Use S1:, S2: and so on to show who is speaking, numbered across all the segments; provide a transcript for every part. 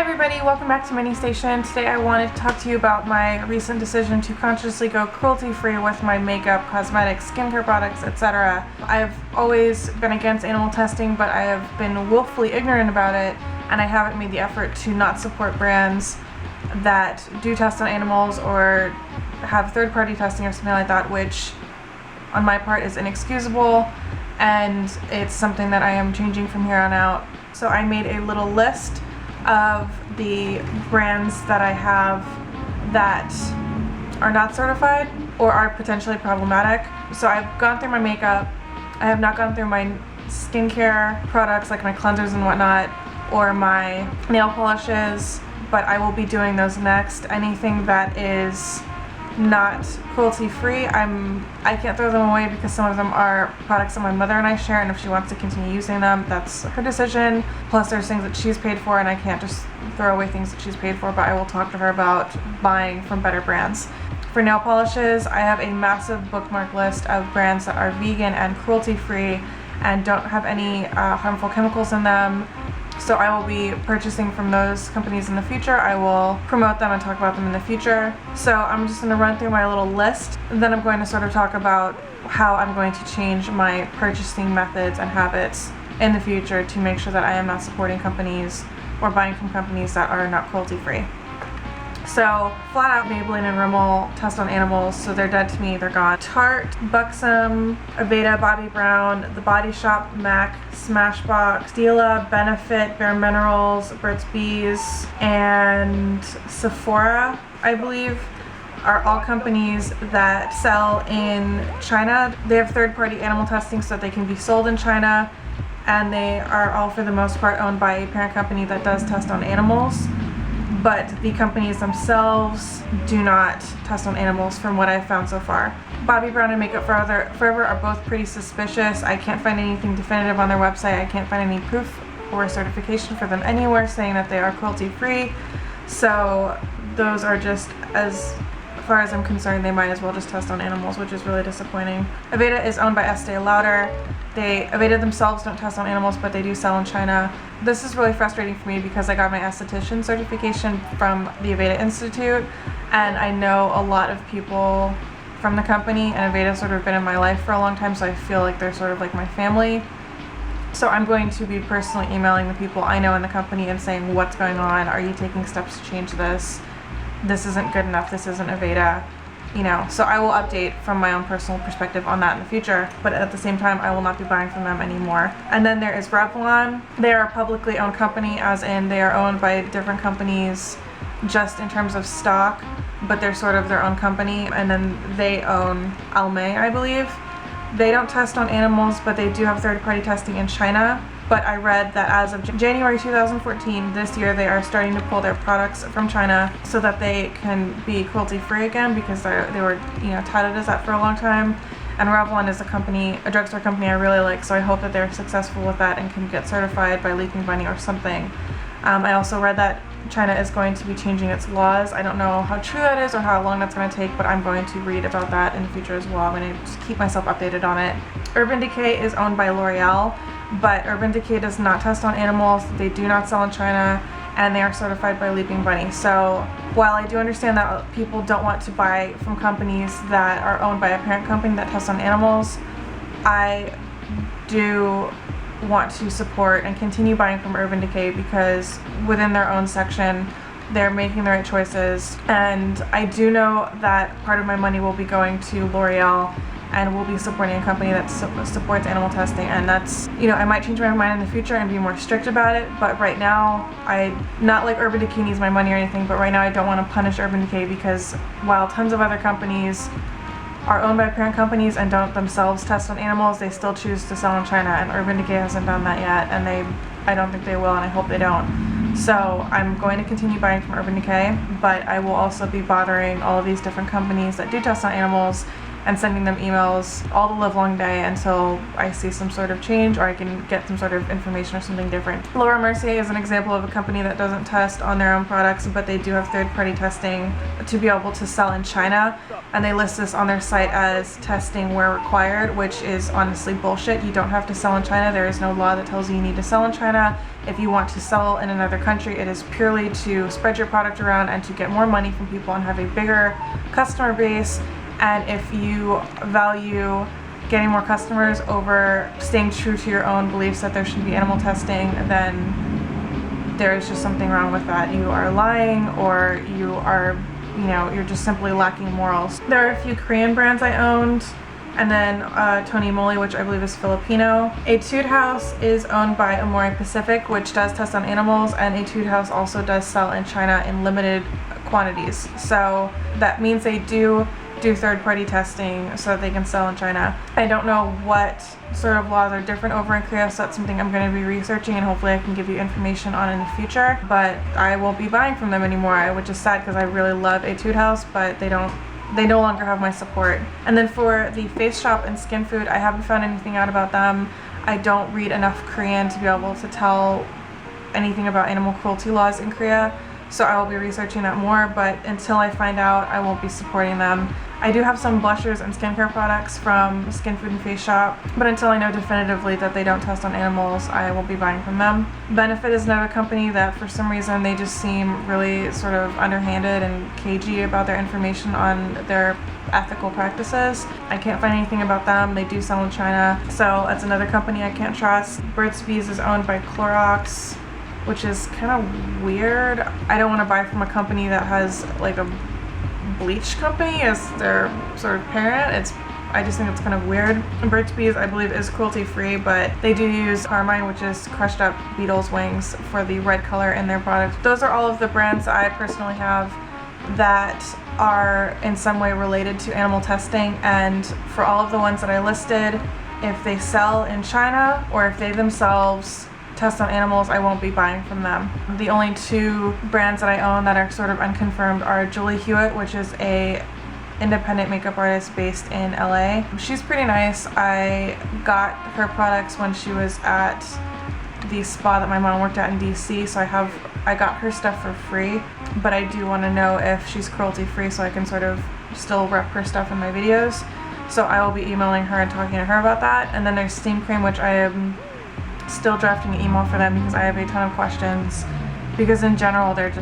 S1: Hi everybody, welcome back to Mini Station. Today I wanted to talk to you about my recent decision to consciously go cruelty-free with my makeup, cosmetics, skincare products, etc. I've always been against animal testing, but I have been willfully ignorant about it, and I haven't made the effort to not support brands that do test on animals or have third-party testing or something like that, which on my part is inexcusable, and it's something that I am changing from here on out. So I made a little list of the brands that I have that are not certified or are potentially problematic. So I've gone through my makeup. I have not gone through my skincare products like my cleansers and whatnot, or my nail polishes, but I will be doing those next. Anything that is not cruelty-free, I can't throw them away because some of them are products that my mother and I share, and if she wants to continue using them, that's her decision. Plus there's things that she's paid for, and I can't just throw away things that she's paid for, but I will talk to her about buying from better brands. For nail polishes, I have a massive bookmark list of brands that are vegan and cruelty-free and don't have any harmful chemicals in them. So I will be purchasing from those companies in the future. I will promote them and talk about them in the future. So I'm just going to run through my little list, and then I'm going to sort of talk about how I'm going to change my purchasing methods and habits in the future to make sure that I am not supporting companies or buying from companies that are not cruelty-free. So, flat out, Maybelline and Rimmel test on animals, so they're dead to me, they're gone. Tarte, Buxom, Aveda, Bobbi Brown, The Body Shop, MAC, Smashbox, Stila, Benefit, Bare Minerals, Burt's Bees, and Sephora, I believe, are all companies that sell in China. They have third-party animal testing so that they can be sold in China, and they are all for the most part owned by a parent company that does test on animals. But the companies themselves do not test on animals from what I've found so far. Bobbi Brown and Makeup Forever are both pretty suspicious. I can't find anything definitive on their website. I can't find any proof or certification for them anywhere saying that they are cruelty-free. So those are just, as far as I'm concerned, they might as well just test on animals, which is really disappointing. Aveda is owned by Estee Lauder. Aveda themselves don't test on animals, but they do sell in China. This is really frustrating for me because I got my esthetician certification from the Aveda Institute, and I know a lot of people from the company, and Aveda's sort of been in my life for a long time, so I feel like they're sort of like my family. So I'm going to be personally emailing the people I know in the company and saying, what's going on? Are you taking steps to change this? This isn't good enough. This isn't Aveda. You know, so I will update from my own personal perspective on that in the future, but at the same time I will not be buying from them anymore. And then there is Revlon. They are a publicly owned company, as in they are owned by different companies just in terms of stock, but they're sort of their own company. And then they own Almay, I believe. They don't test on animals, but they do have third-party testing in China. But I read that as of January 2014, this year, they are starting to pull their products from China so that they can be cruelty-free again, because they were, touted as that for a long time. And Revlon is a drugstore company I really like, so I hope that they're successful with that and can get certified by Leaping Bunny or something. I also read that China is going to be changing its laws. I don't know how true that is or how long that's going to take, but I'm going to read about that in the future as well. I'm going to just keep myself updated on it. Urban Decay is owned by L'Oreal, but Urban Decay does not test on animals. They do not sell in China, and they are certified by Leaping Bunny. So while I do understand that people don't want to buy from companies that are owned by a parent company that tests on animals, I do want to support and continue buying from Urban Decay because within their own section they're making the right choices, and I do know that part of my money will be going to L'Oreal and will be supporting a company that supports animal testing, and that's, I might change my mind in the future and be more strict about it, but right now, not like Urban Decay needs my money or anything, but right now I don't want to punish Urban Decay because while tons of other companies are owned by parent companies and don't themselves test on animals, they still choose to sell in China, and Urban Decay hasn't done that yet, and I don't think they will, and I hope they don't. So I'm going to continue buying from Urban Decay, but I will also be bothering all of these different companies that do test on animals and sending them emails all the live long day until I see some sort of change or I can get some sort of information or something different. Laura Mercier is an example of a company that doesn't test on their own products, but they do have third-party testing to be able to sell in China, and they list this on their site as testing where required, which is honestly bullshit. You don't have to sell in China. There is no law that tells you need to sell in China. If you want to sell in another country, it is purely to spread your product around and to get more money from people and have a bigger customer base. And if you value getting more customers over staying true to your own beliefs that there should be animal testing, then there is just something wrong with that. You are lying, or you are, you're just simply lacking morals. There are a few Korean brands I owned, and then Tony Moly, which I believe is Filipino. Etude House is owned by Amore Pacific, which does test on animals, and Etude House also does sell in China in limited quantities. So that means they do third-party testing so that they can sell in China. I don't know what sort of laws are different over in Korea, so that's something I'm going to be researching, and hopefully I can give you information on in the future. But I won't be buying from them anymore, which is sad because I really love Etude House, but they no longer have my support. And then for the Face Shop and Skin Food, I haven't found anything out about them. I don't read enough Korean to be able to tell anything about animal cruelty laws in Korea, so I will be researching that more, but until I find out, I won't be supporting them. I do have some blushers and skincare products from Skin Food and Face Shop, but until I know definitively that they don't test on animals, I won't be buying from them. Benefit is another company that for some reason they just seem really sort of underhanded and cagey about their information on their ethical practices. I can't find anything about them. They do sell in China, so that's another company I can't trust. Burt's Bees is owned by Clorox, which is kind of weird. I don't want to buy from a company that has like a bleach company as their sort of parent. I just think it's kind of weird. Burt's Bees, I believe, is cruelty-free, but they do use carmine, which is crushed up beetle's wings, for the red color in their product. Those are all of the brands that I personally have that are in some way related to animal testing, and for all of the ones that I listed, if they sell in China or if they themselves test on animals, I won't be buying from them. The only two brands that I own that are sort of unconfirmed are Julie Hewitt, which is a independent makeup artist based in LA. She's pretty nice. I got her products when she was at the spa that my mom worked at in DC, so I got her stuff for free, but I do want to know if she's cruelty free so I can sort of still rep her stuff in my videos. So I will be emailing her and talking to her about that. And then there's Steam Cream, which I am still drafting an email for them because I have a ton of questions, because in general their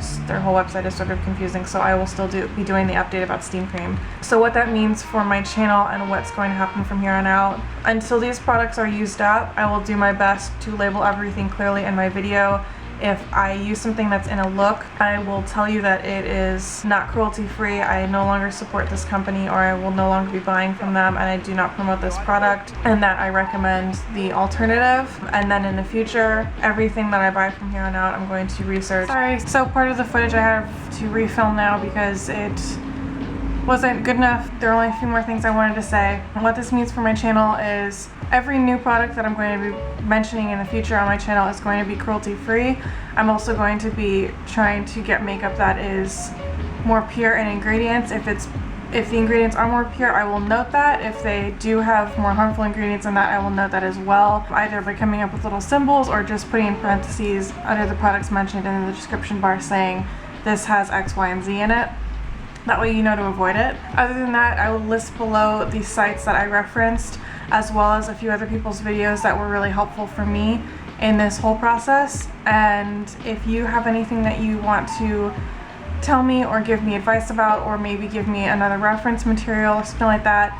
S1: whole website is sort of confusing, so I will still be doing the update about Steam Cream. So what that means for my channel and what's going to happen from here on out, until these products are used up, I will do my best to label everything clearly in my video. If I use something that's in a look, I will tell you that it is not cruelty-free, I no longer support this company, or I will no longer be buying from them, and I do not promote this product, and that I recommend the alternative. And then in the future, everything that I buy from here on out, I'm going to research. Sorry, so part of the footage I have to refilm now because it wasn't good enough. There are only a few more things I wanted to say. And what this means for my channel is every new product that I'm going to be mentioning in the future on my channel is going to be cruelty-free. I'm also going to be trying to get makeup that is more pure in ingredients. If the ingredients are more pure, I will note that. If they do have more harmful ingredients in that, I will note that as well, either by coming up with little symbols or just putting in parentheses under the products mentioned in the description bar saying this has X, Y, and Z in it. That way you know to avoid it. Other than that, I will list below the sites that I referenced, as well as a few other people's videos that were really helpful for me in this whole process. And if you have anything that you want to tell me or give me advice about, or maybe give me another reference material or something like that,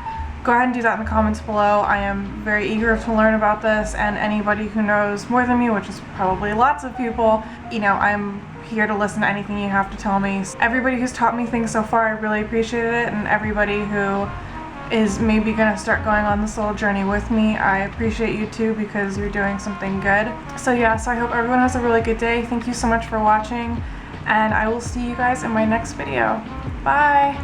S1: go ahead and do that in the comments below. I am very eager to learn about this, and anybody who knows more than me, which is probably lots of people, I'm here to listen to anything you have to tell me. Everybody who's taught me things so far, I really appreciated it, and everybody who is maybe gonna start going on this little journey with me, I appreciate you too, because you're doing something good. So yeah, so I hope everyone has a really good day. Thank you so much for watching, and I will see you guys in my next video. Bye!